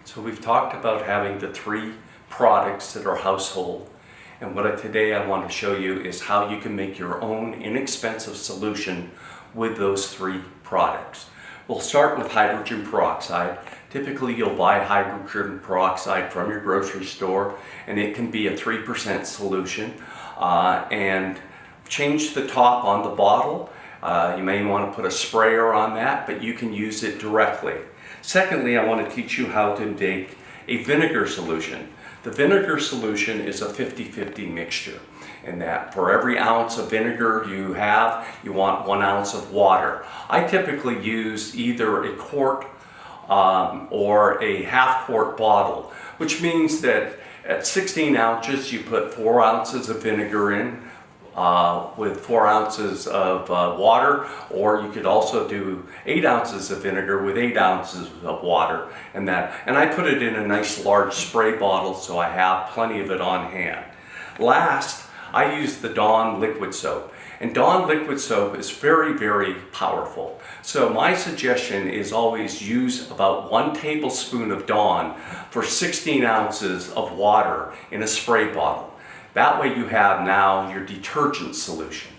So we've talked about having the three products that are household, and today I want to show you is how you can make your own inexpensive solution with those three products. We'll start with hydrogen peroxide. Typically you'll buy hydrogen peroxide from your grocery store, and it can be a 3% solution, and change the top on the bottle. You may want to put a sprayer on that, but you can use it directly. Secondly, I want to teach you how to make a vinegar solution. The vinegar solution is a 50-50 mixture, in that for every ounce of vinegar you have, you want 1 ounce of water. I typically use either a quart or a half-quart bottle, which means that at 16 ounces you put 4 ounces of vinegar in, with 4 ounces of water, or you could also do 8 ounces of vinegar with 8 ounces of water, and I put it in a nice large spray bottle so I have plenty of it on hand. Last, I use the Dawn liquid soap, and Dawn liquid soap is very, very powerful. So my suggestion is always use about 1 tablespoon of Dawn for 16 ounces of water in a spray bottle. That way you have now your detergent solution.